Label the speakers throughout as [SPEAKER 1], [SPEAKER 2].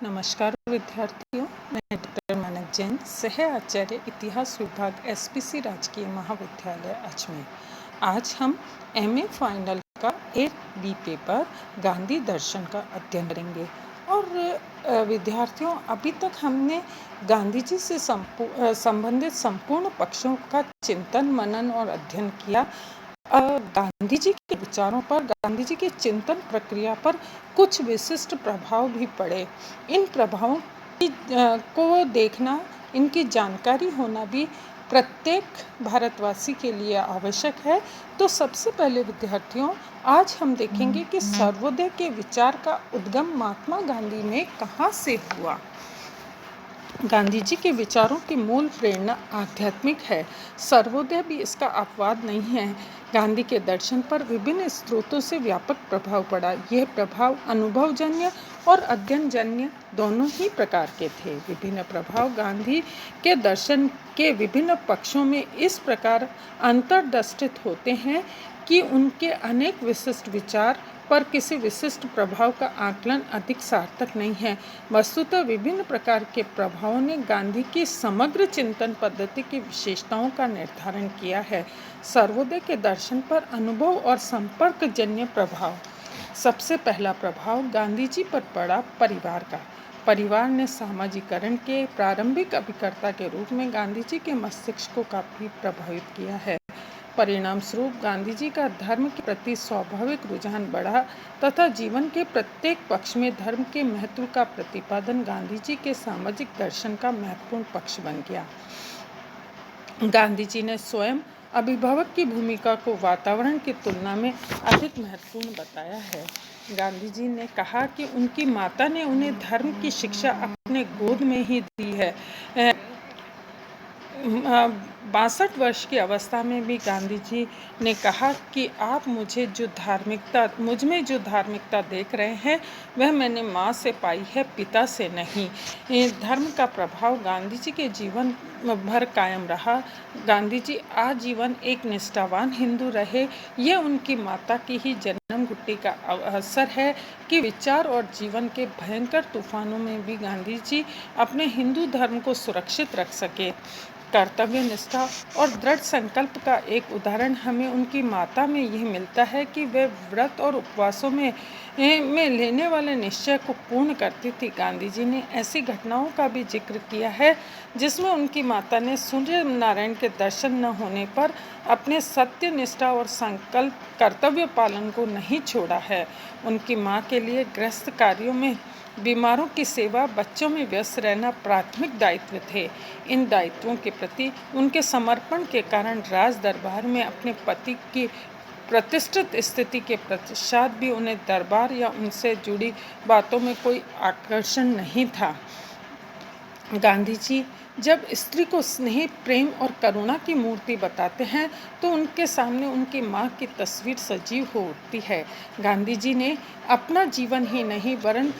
[SPEAKER 1] नमस्कार विद्यार्थियों, मैं डॉक्टर मानक जैन, सह आचार्य इतिहास विभाग एसपीसी राजकीय महाविद्यालय अजमेर। आज हम एमए फाइनल का एक बी पेपर गांधी दर्शन का अध्ययन करेंगे। और विद्यार्थियों, अभी तक हमने गांधी जी से संबंधित संपूर्ण पक्षों का चिंतन, मनन और अध्ययन किया। गांधी जी के विचारों पर, गांधी जी के चिंतन प्रक्रिया पर कुछ विशिष्ट प्रभाव भी पड़े। इन प्रभावों को देखना, इनकी जानकारी होना भी प्रत्येक भारतवासी के लिए आवश्यक है। तो सबसे पहले विद्यार्थियों, आज हम देखेंगे कि सर्वोदय के विचार का उद्गम महात्मा गांधी में कहाँ से हुआ। गांधी जी के विचारों की मूल प्रेरणा आध्यात्मिक है। सर्वोदय भी इसका अपवाद नहीं है। गांधी के दर्शन पर विभिन्न स्रोतों से व्यापक प्रभाव पड़ा। यह प्रभाव अनुभवजन्य और अध्ययनजन्य दोनों ही प्रकार के थे। विभिन्न प्रभाव गांधी के दर्शन के विभिन्न पक्षों में इस प्रकार अंतर्दृष्टित होते हैं कि उनके अनेक विशिष्ट विचार पर किसी विशिष्ट प्रभाव का आकलन अधिक सार्थक नहीं है। वस्तुतः विभिन्न प्रकार के प्रभावों ने गांधी की समग्र चिंतन पद्धति की विशेषताओं का निर्धारण किया है। सर्वोदय के दर्शन पर अनुभव और संपर्क जन्य प्रभाव। सबसे पहला प्रभाव गांधी जी पर पड़ा परिवार का। परिवार ने सामाजिकरण के प्रारंभिक अभिकर्ता के रूप में गांधी जी के मस्तिष्क को काफी प्रभावित किया है। परिणाम स्वरूप गांधी जी का धर्म के प्रति स्वाभाविक रुझान बढ़ा तथा जीवन के प्रत्येक पक्ष में धर्म के महत्व का प्रतिपादन गांधी जी के सामाजिक दर्शन का महत्वपूर्ण पक्ष बन गया। गांधी जी ने स्वयं अभिभावक की भूमिका को वातावरण की तुलना में अधिक महत्वपूर्ण बताया है। गांधी जी ने कहा कि उनकी माता ने उन्हें धर्म की शिक्षा अपने गोद में ही दी है। 62 वर्ष की अवस्था में भी गांधी जी ने कहा कि आप मुझ में जो धार्मिकता देख रहे हैं वह मैंने माँ से पाई है, पिता से नहीं। धर्म का प्रभाव गांधी जी के जीवन भर कायम रहा। गांधी जी आजीवन एक निष्ठावान हिंदू रहे। यह उनकी माता की ही जन्म घुट्टी का असर है कि विचार और जीवन के भयंकर तूफानों में भी गांधी जी अपने हिंदू धर्म को सुरक्षित रख सके। कर्तव्य निष्ठा और दृढ़ संकल्प का एक उदाहरण हमें उनकी माता में यह मिलता है कि वे व्रत और उपवासों में लेने वाले निश्चय को पूर्ण करती थी। गांधी जी ने ऐसी घटनाओं का भी जिक्र किया है जिसमें उनकी माता ने सूर्य नारायण के दर्शन न होने पर अपने सत्य, निष्ठा और संकल्प कर्तव्य पालन को नहीं छोड़ा है। उनकी माँ के लिए गृहस्थ कार्यों में, बीमारों की सेवा, बच्चों में व्यस्त रहना प्राथमिक दायित्व थे। इन दायित्वों के प्रति उनके समर्पण के कारण राज दरबार में अपने पति की प्रतिष्ठित स्थिति के पश्चात भी उन्हें दरबार या उनसे जुड़ी बातों में कोई आकर्षण नहीं था। गांधी जी जब स्त्री को स्नेह, प्रेम और करुणा की मूर्ति बताते हैं तो उनके सामने उनकी माँ की तस्वीर सजीव हो उठती है। गांधी जी ने अपना जीवन ही नहीं वरन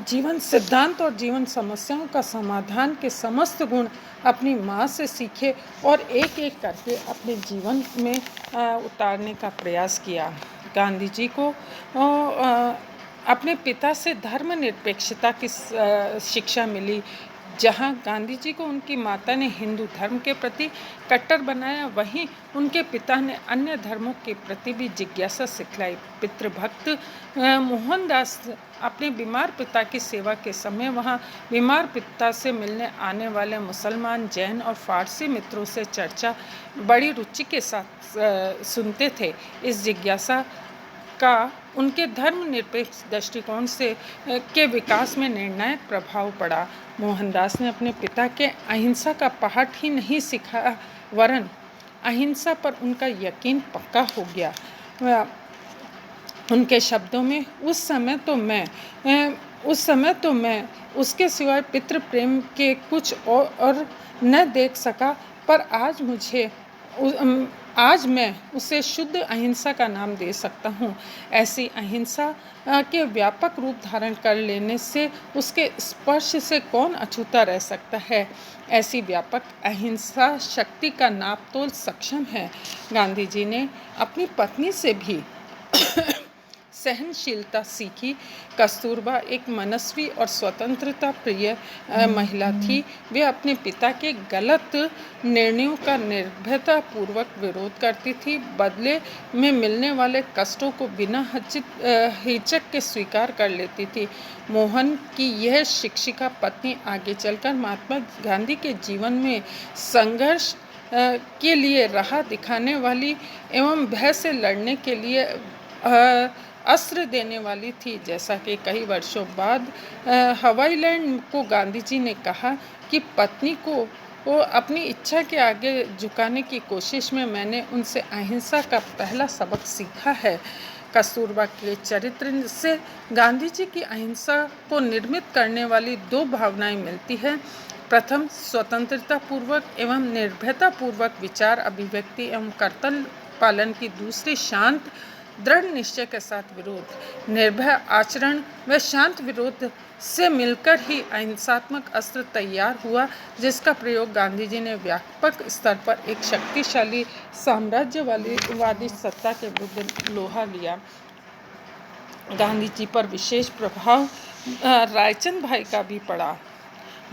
[SPEAKER 1] जीवन सिद्धांत और जीवन समस्याओं का समाधान के समस्त गुण अपनी माँ से सीखे और एक एक करके अपने जीवन में उतारने का प्रयास किया। गांधी जी को अपने पिता से धर्मनिरपेक्षता की शिक्षा मिली। जहाँ गांधी जी को उनकी माता ने हिंदू धर्म के प्रति कट्टर बनाया, वहीं उनके पिता ने अन्य धर्मों के प्रति भी जिज्ञासा सिखलाई। पितृभक्त मोहनदास अपने बीमार पिता की सेवा के समय वहाँ बीमार पिता से मिलने आने वाले मुसलमान, जैन और फारसी मित्रों से चर्चा बड़ी रुचि के साथ सुनते थे। इस जिज्ञासा का उनके धर्मनिरपेक्ष दृष्टिकोण से के विकास में निर्णायक प्रभाव पड़ा। मोहनदास ने अपने पिता के अहिंसा का पाठ ही नहीं सीखा वरन अहिंसा पर उनका यकीन पक्का हो गया। उनके शब्दों में उस समय तो मैं उसके सिवाय पितृ प्रेम के कुछ और न देख सका, पर आज मैं उसे शुद्ध अहिंसा का नाम दे सकता हूँ। ऐसी अहिंसा के व्यापक रूप धारण कर लेने से उसके स्पर्श से कौन अछूता रह सकता है। ऐसी व्यापक अहिंसा शक्ति का नापतोल सक्षम है। गांधी जी ने अपनी पत्नी से भी सहनशीलता सीखी। कस्तूरबा एक मनस्वी और स्वतंत्रता प्रिय महिला थी। वे अपने पिता के गलत निर्णयों का निर्भयतापूर्वक विरोध करती थी, बदले में मिलने वाले कष्टों को बिना हिचक के स्वीकार कर लेती थी। मोहन की यह शिक्षिका पत्नी आगे चलकर महात्मा गांधी के जीवन में संघर्ष के लिए राह दिखाने वाली एवं भय से लड़ने के लिए अस्त्र देने वाली थी। जैसा कि कई वर्षों बाद हवाईलैंड को गांधी जी ने कहा कि पत्नी को वो अपनी इच्छा के आगे झुकाने की कोशिश में मैंने उनसे अहिंसा का पहला सबक सीखा है। कस्तूरबा के चरित्र से गांधी जी की अहिंसा को निर्मित करने वाली दो भावनाएं मिलती है। प्रथम, स्वतंत्रता पूर्वक एवं निर्भयता पूर्वक विचार अभिव्यक्ति एवं कर्तव्य पालन की। दूसरी, शांत दृढ़ निश्चय के साथ विरोध। निर्भय आचरण व शांत विरोध से मिलकर ही अहिंसात्मक अस्त्र तैयार हुआ, जिसका प्रयोग गांधी जी ने व्यापक स्तर पर एक शक्तिशाली साम्राज्यवादी सत्ता के विरुद्ध लोहा लिया। गांधी जी पर विशेष प्रभाव रायचंद भाई का भी पड़ा।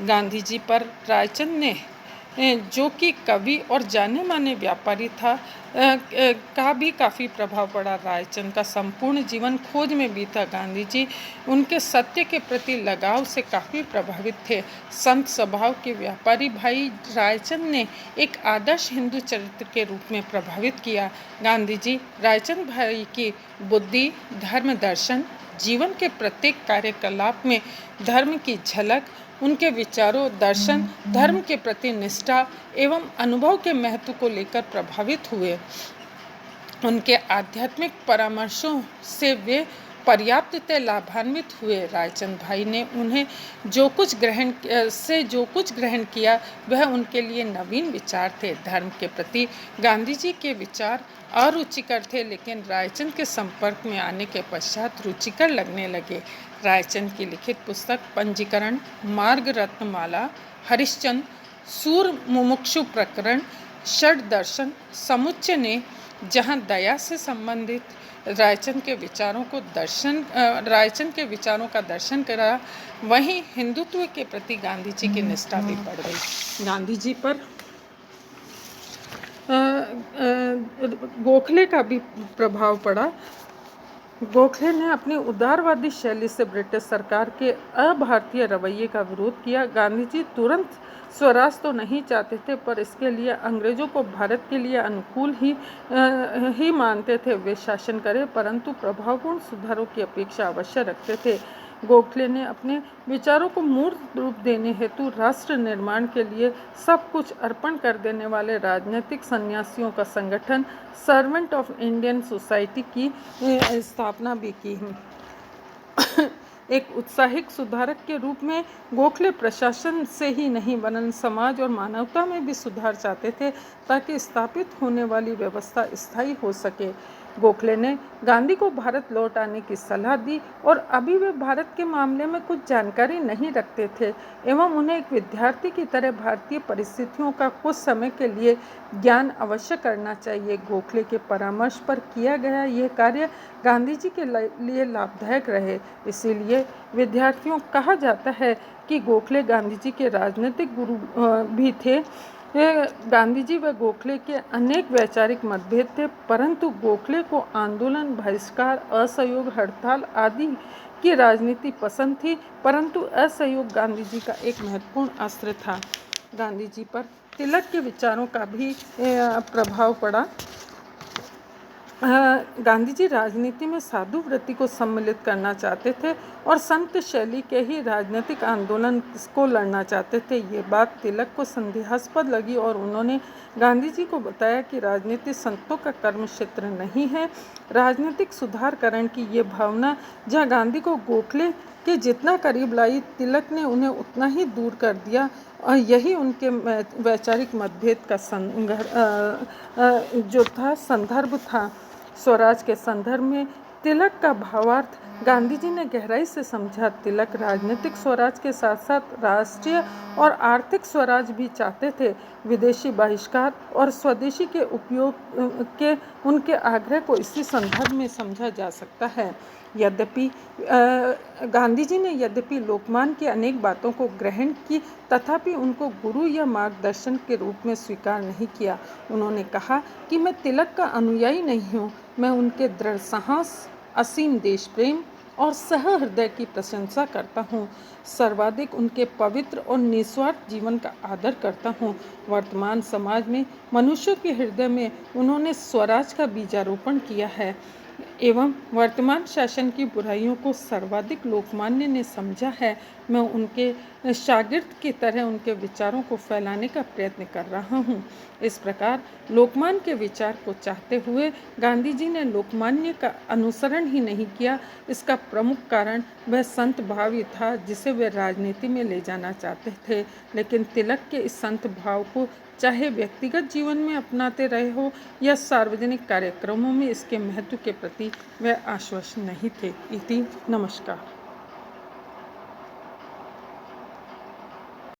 [SPEAKER 1] गांधी जी पर रायचंद ने, जो कि कवि और जाने माने व्यापारी था, का भी काफ़ी प्रभाव पड़ा। रायचंद का संपूर्ण जीवन खोज में बीता। गांधी जी उनके सत्य के प्रति लगाव से काफ़ी प्रभावित थे। संत स्वभाव के व्यापारी भाई रायचंद ने एक आदर्श हिंदू चरित्र के रूप में प्रभावित किया। गांधी जी रायचंद भाई की बुद्धि, धर्म दर्शन, जीवन के प्रत्येक कार्यकलाप में धर्म की झलक, उनके विचारों, दर्शन, धर्म के प्रति निष्ठा एवं अनुभव के महत्व को लेकर प्रभावित हुए। उनके आध्यात्मिक परामर्शों से वे पर्याप्ततः लाभान्वित हुए। रायचंद भाई ने उन्हें जो कुछ ग्रहण किया वह उनके लिए नवीन विचार थे। धर्म के प्रति गांधी जी के विचार अरुचिकर थे, लेकिन रायचंद के संपर्क में आने के पश्चात रुचिकर लगने लगे। रायचंद की लिखित पुस्तक पंजीकरण, मार्ग रत्नमाला, हरिश्चंद्र, सूर मुमुक्षु प्रकरण, षड दर्शन समुच्चय ने जहाँ दया से संबंधित रायचंद के विचारों का दर्शन करा, वहीं हिंदुत्व के प्रति गांधी जी की निष्ठा भी बढ़ गई। गांधी जी पर गोखले का भी प्रभाव पड़ा। गोखले ने अपनी उदारवादी शैली से ब्रिटिश सरकार के अभारतीय रवैये का विरोध किया। गांधी जी तुरंत स्वराज तो नहीं चाहते थे, पर इसके लिए अंग्रेजों को भारत के लिए अनुकूल ही मानते थे। वे शासन करें, परंतु प्रभावपूर्ण सुधारों की अपेक्षा अवश्य रखते थे। गोखले ने अपने विचारों को मूर्त रूप देने हेतु राष्ट्र निर्माण के लिए सब कुछ अर्पण कर देने वाले राजनीतिक सन्यासियों का संगठन सर्वेंट ऑफ इंडियन सोसाइटी की स्थापना भी की। एक उत्साहिक सुधारक के रूप में गोखले प्रशासन से ही नहीं, वरन समाज और मानवता में भी सुधार चाहते थे, ताकि स्थापित होने वाली व्यवस्था स्थायी हो सके। गोखले ने गांधी को भारत लौट आने की सलाह दी, और अभी वे भारत के मामले में कुछ जानकारी नहीं रखते थे एवं उन्हें एक विद्यार्थी की तरह भारतीय परिस्थितियों का कुछ समय के लिए ज्ञान अवश्य करना चाहिए। गोखले के परामर्श पर किया गया यह कार्य गांधी जी के लिए लाभदायक रहे। इसीलिए विद्यार्थियों कहा जाता है कि गोखले गांधी जी के राजनीतिक गुरु भी थे। गांधी जी व गोखले के अनेक वैचारिक मतभेद थे, परंतु गोखले को आंदोलन, बहिष्कार, असहयोग, हड़ताल आदि की राजनीति पसंद थी, परंतु असहयोग गांधी जी का एक महत्वपूर्ण अस्त्र था। गांधी जी पर तिलक के विचारों का भी प्रभाव पड़ा। गांधी जी राजनीति में साधु वृत्ति को सम्मिलित करना चाहते थे और संत शैली के ही राजनीतिक आंदोलन को लड़ना चाहते थे। ये बात तिलक को संदेहास्पद लगी और उन्होंने गांधी जी को बताया कि राजनीति संतों का कर्म क्षेत्र नहीं है। राजनीतिक सुधारकरण की ये भावना जहाँ गांधी को गोखले के जितना करीब लाई, तिलक ने उन्हें उतना ही दूर कर दिया, और यही उनके वैचारिक मतभेद का संदर्भ था। स्वराज के संदर्भ में तिलक का भावार्थ गांधी जी ने गहराई से समझा। तिलक राजनीतिक स्वराज के साथ साथ राष्ट्रीय और आर्थिक स्वराज भी चाहते थे। विदेशी बहिष्कार और स्वदेशी के उपयोग के उनके आग्रह को इसी संदर्भ में समझा जा सकता है। गांधी जी ने यद्यपि लोकमान्य की अनेक बातों को ग्रहण की, तथापि उनको गुरु या मार्गदर्शन के रूप में स्वीकार नहीं किया। उन्होंने कहा कि मैं तिलक का अनुयायी नहीं हूँ, मैं उनके दृढ़ साहस, असीम देश प्रेम और सहृदय की प्रशंसा करता हूँ। सर्वाधिक उनके पवित्र और निस्वार्थ जीवन का आदर करता हूँ। वर्तमान समाज में मनुष्यों के हृदय में उन्होंने स्वराज का बीजारोपण किया है एवं वर्तमान शासन की बुराइयों को सर्वाधिक लोकमान्य ने समझा है। मैं उनके शागिर्द की तरह उनके विचारों को फैलाने का प्रयत्न कर रहा हूँ। इस प्रकार लोकमान्य के विचार को चाहते हुए गांधी जी ने लोकमान्य का अनुसरण ही नहीं किया। इसका प्रमुख कारण वह संत भाव ही था जिसे वे राजनीति में ले जाना चाहते थे। लेकिन तिलक के इस संत भाव को चाहे व्यक्तिगत जीवन में अपनाते रहे हो या सार्वजनिक कार्यक्रमों में इसके महत्व के प्रति वे आश्वस्त नहीं थे। इति नमस्कार।